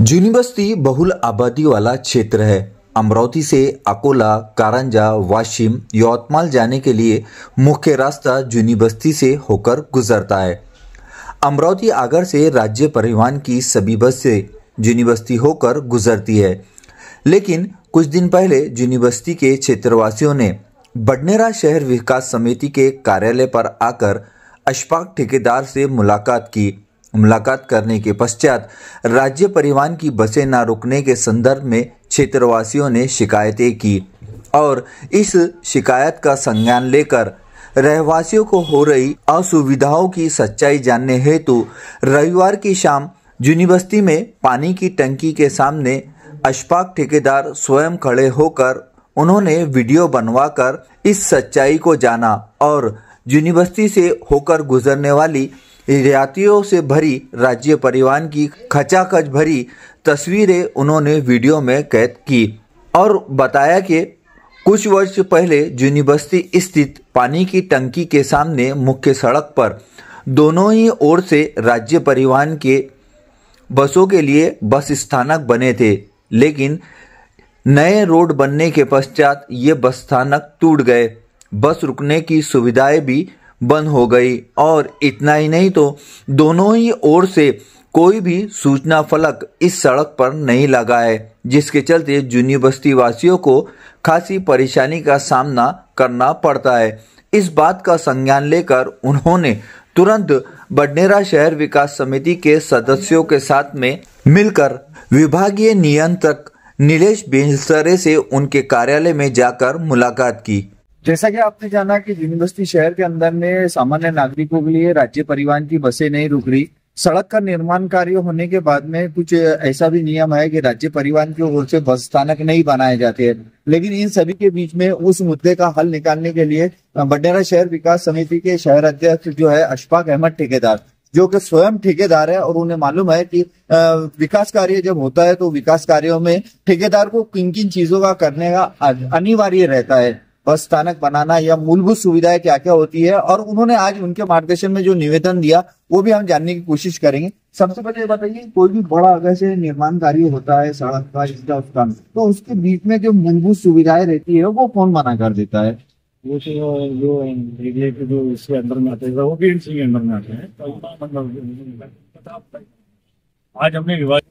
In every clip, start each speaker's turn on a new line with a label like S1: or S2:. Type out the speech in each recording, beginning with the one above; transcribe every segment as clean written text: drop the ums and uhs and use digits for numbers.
S1: जूनी बस्ती बहुल आबादी वाला क्षेत्र है। अमरावती से अकोला, कारंजा, वाशिम, यवतमाल जाने के लिए मुख्य रास्ता जूनी बस्ती से होकर गुजरता है। अमरावती आगर से राज्य परिवहन की सभी बसें जूनी बस्ती होकर गुजरती है, लेकिन कुछ दिन पहले जूनी बस्ती के क्षेत्रवासियों ने बडनेरा शहर विकास समिति के कार्यालय पर आकर अशफाक ठेकेदार से मुलाकात की। मुलाकात करने के पश्चात राज्य परिवहन की बसें न रुकने के संदर्भ में क्षेत्रवासियों ने शिकायतें की और इस शिकायत का संज्ञान लेकर रहवासियों को हो रही असुविधाओं की सच्चाई जानने हेतु रविवार की शाम जूनी बस्ती में पानी की टंकी के सामने अशफाक ठेकेदार स्वयं खड़े होकर उन्होंने वीडियो बनवाकर इस सच्चाई को जाना और जूनी बस्ती से होकर गुजरने वाली यात्रियों से भरी राज्य परिवहन की खचाखच भरी तस्वीरें उन्होंने वीडियो में कैद की और बताया कि कुछ वर्ष पहले जूनी बस्ती स्थित पानी की टंकी के सामने मुख्य सड़क पर दोनों ही ओर से राज्य परिवहन के बसों के लिए बस स्थानक बने थे, लेकिन नए रोड बनने के पश्चात ये बस स्थानक टूट गए। बस रुकने की सुविधाएं भी बंद हो गई और इतना ही नहीं तो दोनों ही ओर से कोई भी सूचना फलक इस सड़क पर नहीं लगा है, जिसके चलते जूनी बस्ती वासियों को खासी परेशानी का सामना करना पड़ता है। इस बात का संज्ञान लेकर उन्होंने तुरंत बडनेरा शहर विकास समिति के सदस्यों के साथ में मिलकर विभागीय नियंत्रक नीलेश बेलसरे से उनके कार्यालय में जाकर मुलाकात की।
S2: जैसा कि आपने जाना कि जूनी बस्ती शहर के अंदर में सामान्य नागरिकों के लिए राज्य परिवहन की बसें नहीं रुक रही। सड़क का निर्माण कार्य होने के बाद में कुछ ऐसा भी नियम है कि राज्य परिवहन की ओर से बस स्थानक नहीं बनाए जाते हैं, लेकिन इन सभी के बीच में उस मुद्दे का हल निकालने के लिए बडनेरा शहर विकास समिति के शहर अध्यक्ष जो है अशफाक अहमद ठेकेदार, जो कि स्वयं ठेकेदार है और उन्हें मालूम है कि विकास कार्य जब होता है तो विकास कार्यों में ठेकेदार को किन किन चीजों का करने का अनिवार्य रहता है, बस स्थानक बनाना या मूलभूत सुविधाएं क्या क्या होती है। और उन्होंने आज उनके मार्गदर्शन में जो निवेदन दिया वो भी हम जानने की कोशिश करेंगे। सबसे पहले बताइए, कोई भी बड़ा अगर से निर्माण कार्य होता है सड़क का इसका उसका, तो उसके बीच में जो मूलभूत सुविधाएं रहती है वो कौन मना कर देता है?
S3: वो जो एरिया के जो इसके अंदर में आते हैं वो भी इनके अंदर में आते हैं। आज हमने विभाग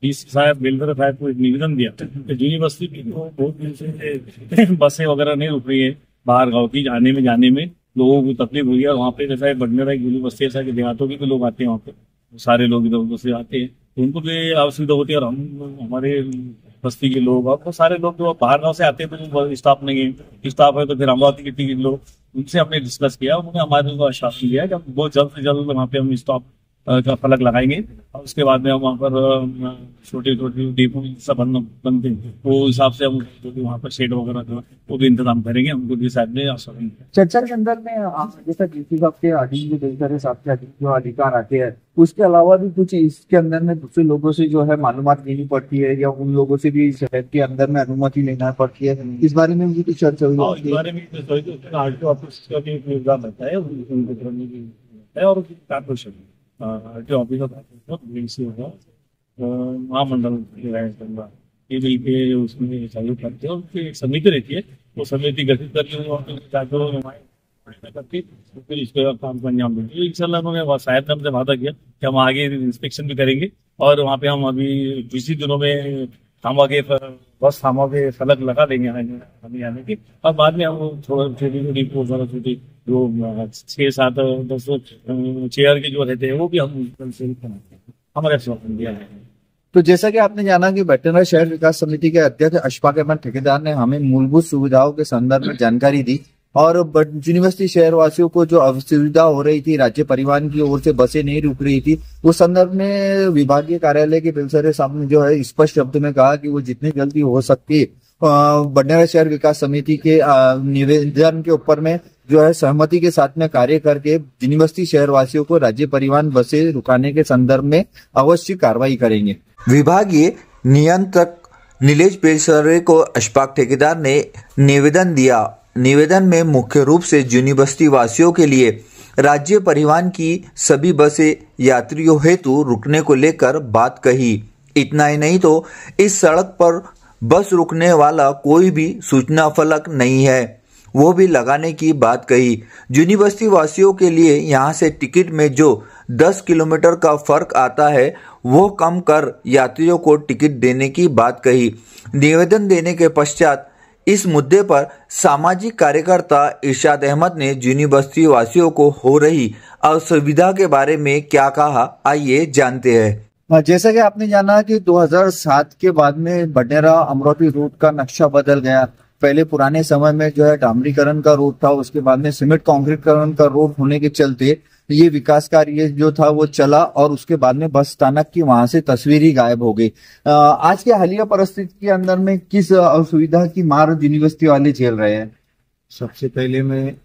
S3: साहब बेलसरे साहब को एक निवेदन दिया कि जूनी बस्ती की बहुत दिन से बसें वगैरह नहीं रुक रही है, बाहर गाँव की जाने में लोगों को तकलीफ हुई है। वहाँ पे जैसा बडनेरा जूनी बस्ती ऐसा कि देहातों के भी लोग आते हैं, वहाँ पे सारे लोग इधर उधर से आते हैं, तो उनको भी असुविधा होती है। और हम हमारे बस्ती के लोग और सारे लोग जो बाहर गाँव से आते हैं तो स्टाफ नहीं है, स्टाफ है तो फिर अमरावती के लोग, उनसे हमने डिस्कस किया। उन्होंने हमारे को आश्वासन दिया कि हम बहुत जल्द से जल्द वहाँ पे हम स्टॉप का फलक लगाएंगे और उसके बाद में हम वहाँ पर छोटे छोटे डिपो सब बनते हैं, वो हिसाब से हम वहाँ पर शेड वगैरह जो वो भी इंतजाम करेंगे। हमको भी साहब ने आश्वासन दिया।
S2: चर्चा के अंदर में जैसा डीसी साहब के अधीन जो बेलसरे साहब के अधीन जो अधिकार आते हैं, उसके अलावा भी कुछ इसके अंदर में दूसरे लोगों से जो है मालूमात लेनी पड़ती है या उन लोगों से भी शहर के अंदर में अनुमति लेना पड़ती है। इस बारे में भी कुछ चर्चा हुई?
S3: इस बारे में आरटीओ ऑफिस का भी इंतजाम रहता है और कॉर्पोरेशन आरटीओ ऑफिस होगा महामंडल ये मिलके उसमें चालू करते हैं। उनकी एक समिति रहती है, वो समिति गठित करके फिर इसको काम को अंजाम देते हैं। इंशाल्लाह उन्होंने शायद हमसे वादा किया कि हम आगे इंस्पेक्शन भी करेंगे और वहाँ पे हम अभी इसी दिनों में बस थामा के फलक लगा देंगे आने की, और बाद में हम छोटी छोटी जो 6-7 10 चेयर के जो रहते हैं वो भी हम हमारे आश्वासन दिया है।
S2: तो जैसा कि आपने जाना कि बडनेरा शहर विकास समिति के अध्यक्ष अशफाक अहमद ठेकेदार ने हमें मूलभूत सुविधाओं के संदर्भ में जानकारी दी और जूनी बस्ती शहर वासियों को जो असुविधा हो रही थी, राज्य परिवहन की ओर से बसें नहीं रुक रही थी, उस संदर्भ में विभागीय कार्यालय के बेलसरे सामने जो है स्पष्ट शब्द में कहा कि वो जितनी जल्दी हो सकती बडनेरा शहर विकास समिति के निवेदन के ऊपर में जो है सहमति के साथ में कार्य करके जूनी बस्ती शहर वासियों को राज्य परिवहन बसें रुकाने के संदर्भ में अवश्य कार्रवाई करेंगे।
S1: विभागीय नियंत्रक नीलेश बेलसरे को अशफाक ठेकेदार ने निवेदन दिया। निवेदन में मुख्य रूप से जूनी बस्ती वासियों के लिए राज्य परिवहन की सभी बसें यात्रियों हेतु रुकने को लेकर बात कही। इतना ही नहीं तो इस सड़क पर बस रुकने वाला कोई भी सूचना फलक नहीं है, वो भी लगाने की बात कही। जूनी बस्ती वासियों के लिए यहाँ से टिकट में जो 10 किलोमीटर का फर्क आता है वो कम कर यात्रियों को टिकट देने की बात कही। निवेदन देने के पश्चात इस मुद्दे पर सामाजिक कार्यकर्ता इरशाद अहमद ने जूनी बस्ती वासियों को हो रही असुविधा के बारे में क्या कहा, आइए जानते हैं।
S2: जैसा कि आपने जाना कि 2007 के बाद में बडनेरा अमरावती रूट का नक्शा बदल गया। पहले पुराने समय में जो है डामरीकरण का रोड था, उसके बाद में सीमेंट कांक्रीटकरण का रोड होने के चलते ये विकास कार्य जो था वो चला और उसके बाद में बस स्थानक की वहां से तस्वीर ही गायब हो गई। आज के हालिया परिस्थिति के अंदर में किस असुविधा की मार यूनिवर्सिटी वाले झेल रहे हैं?
S4: सबसे पहले में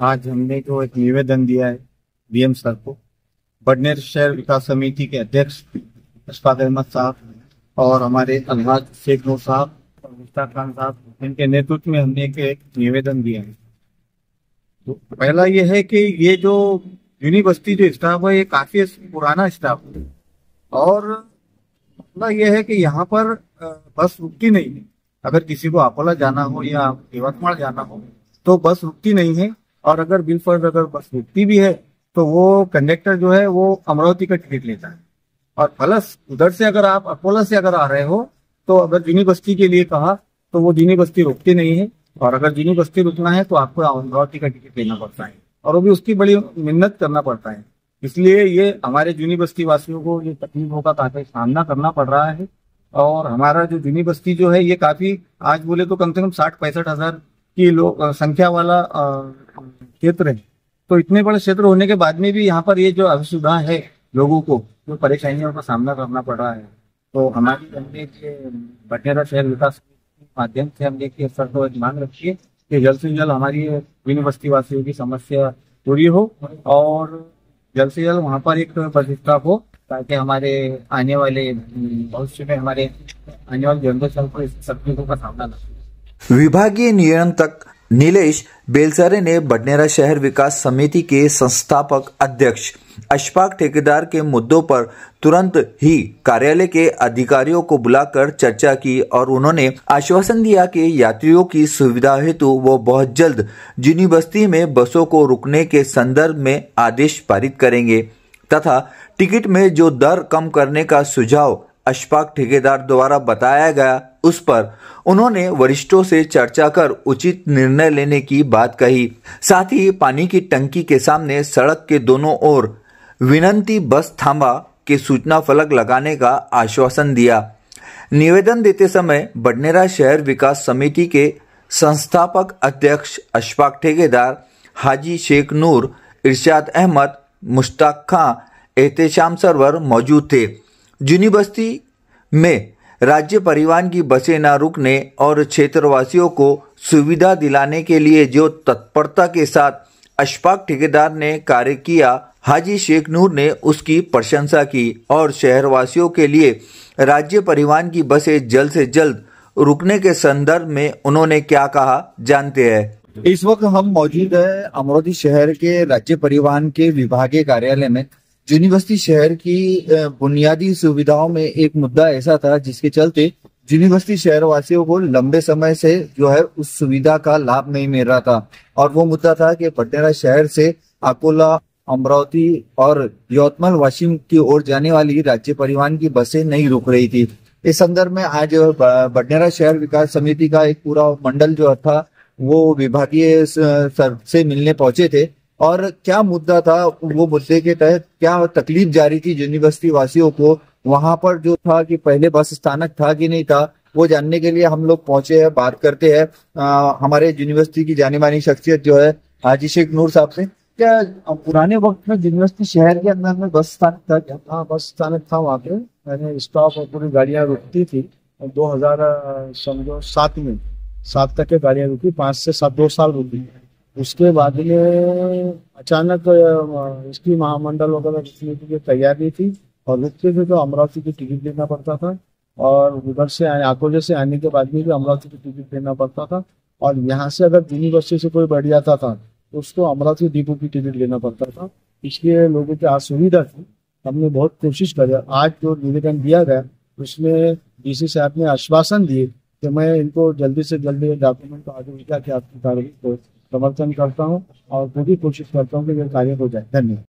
S4: आज हमने जो एक निवेदन दिया है डीएम सर को, बडनेर शहर विकास समिति के अध्यक्ष अशफाक अहमद साहब और हमारे अलहाज शेख नूर साहब और मुश्ताक खान साहब, इनके नेतृत्व में हमने एक निवेदन दिया है। तो पहला ये है कि ये जो यूनिवर्सिटी जो स्टाफ है ये काफी पुराना स्टाफ है और मतलब ये है कि यहाँ पर बस रुकती नहीं है। अगर किसी को अकोला जाना हो या यवतमाल जाना हो तो बस रुकती नहीं है, और अगर बिलफर्ज अगर बस रुकती भी है तो वो कंडक्टर जो है वो अमरावती का टिकट लेता है। और प्लस उधर से अगर आप अकोला से अगर आ रहे हो तो अगर यूनिवर्सिटी के लिए कहा तो वो यूनिवर्सिटी रुकती नहीं है, और अगर यूनिवर्सिटी रुकना है तो आपको अमरावती का टिकट लेना पड़ता है और वो भी उसकी बड़ी मेहनत करना पड़ता है। इसलिए ये हमारे यूनिवर्सिटी वासियों को ये तकलीफों का काफी सामना करना पड़ रहा है। और हमारा जो यूनिवर्सिटी जो है ये काफी आज बोले तो कम से कम 60-65 हजार की संख्या वाला क्षेत्र है। तो इतने बड़े क्षेत्र होने के बाद में भी यहाँ पर ये जो असुविधा है, लोगों को जो परेशानियों का सामना करना पड़ रहा है, तो हमारी हमने बडनेरा शहर विकास के माध्यम से हमने एक सर को मांग रखी है कि जल्द से जल्द हमारी यूनिवर्सिटी वासियों की समस्या पूरी हो और जल्द से जल्द वहाँ पर एक बस स्टॉप हो, ताकि हमारे आने वाले भविष्य में हमारे आने वाले जनरेशन को इस तकलीफों का सामना न हो।
S1: विभागीय नियंत्रक नीलेश बेलसरे ने बडनेरा शहर विकास समिति के संस्थापक अध्यक्ष अशफाक ठेकेदार के मुद्दों पर तुरंत ही कार्यालय के अधिकारियों को बुलाकर चर्चा की और उन्होंने आश्वासन दिया कि यात्रियों की सुविधा हेतु वो बहुत जल्द जूनी बस्ती में बसों को रुकने के संदर्भ में आदेश पारित करेंगे तथा टिकट में जो दर कम करने का सुझाव अशफाक ठेकेदार द्वारा बताया गया उस पर उन्होंने वरिष्ठों से चर्चा कर उचित निर्णय लेने की बात कही। साथ ही पानी की टंकी के सामने सड़क के दोनों ओर विनंती बस थांबा के सूचना फलक लगाने का आश्वासन दिया। निवेदन देते समय बडनेरा शहर विकास समिति के संस्थापक अध्यक्ष अशफाक ठेकेदार, हाजी शेख नूर, इरशाद अहमद, मुश्ताक खां, एहतेशाम सरवर मौजूद थे। जूनी बस्ती में राज्य परिवहन की बसें न रुकने और क्षेत्रवासियों को सुविधा दिलाने के लिए जो तत्परता के साथ अशफाक ठेकेदार ने कार्य किया, हाजी शेख नूर ने उसकी प्रशंसा की और शहरवासियों के लिए राज्य परिवहन की बसें जल्द से जल्द रुकने के संदर्भ में उन्होंने क्या कहा, जानते हैं।
S2: इस वक्त हम मौजूद है अमरावती शहर के राज्य परिवहन के विभागीय कार्यालय में। यूनिवर्सिटी शहर की बुनियादी सुविधाओं में एक मुद्दा ऐसा था जिसके चलते यूनिवर्सिटी शहर वासियों को लंबे समय से जो है उस सुविधा का लाभ नहीं मिल रहा था, और वो मुद्दा था कि बडनेरा शहर से अकोला, अमरावती और यवतमाल वाशिम की ओर जाने वाली राज्य परिवहन की बसें नहीं रुक रही थी। इस संदर्भ में आज बडनेरा शहर विकास समिति का एक पूरा मंडल जो था वो विभागीय सर से मिलने पहुंचे थे, और क्या मुद्दा था, वो मुद्दे के तहत क्या तकलीफ जारी थी यूनिवर्सिटी वासियों को, वहां पर जो था कि पहले बस स्थानक था कि नहीं था, वो जानने के लिए हम लोग पहुंचे हैं। बात करते हैं हमारे यूनिवर्सिटी की जानी मानी शख्सियत जो है हाजी शेख नूर साहब से। क्या पुराने वक्त में यूनिवर्सिटी शहर के अंदर में बस स्थानक था क्या?
S4: हाँ, बस स्थानक था वहाँ पे, मैंने स्टॉप और पूरी गाड़ियाँ रुकती थी। 2007 में 7 तक के गाड़ियाँ रुकी, 5 से 7 साल रुकी। उसके बाद में अचानक इसकी महामंडल वगैरह रुकने की तैयारी थी और रुकते थे तो अमरावती की टिकट लेना पड़ता था, और उधर से अकोले से आने के बाद भी अमरावती की टिकट लेना पड़ता था। और यहाँ से अगर यूनिवर्सिटी से कोई बैठ जाता था
S5: तो उसको अमरावती डिपो की टिकट लेना पड़ता था। इसलिए लोगों की असुविधा थी। हमने बहुत कोशिश करी। आज जो निवेदन दिया गया उसमें डीसी साहब ने आश्वासन दिए कि मैं इनको जल्दी से जल्दी डॉक्यूमेंट को आगे भेजा के आपकी कार्रवाई को समर्थन करता हूँ और पूरी कोशिश करता हूँ कि ये कार्य हो जाए। धन्यवाद।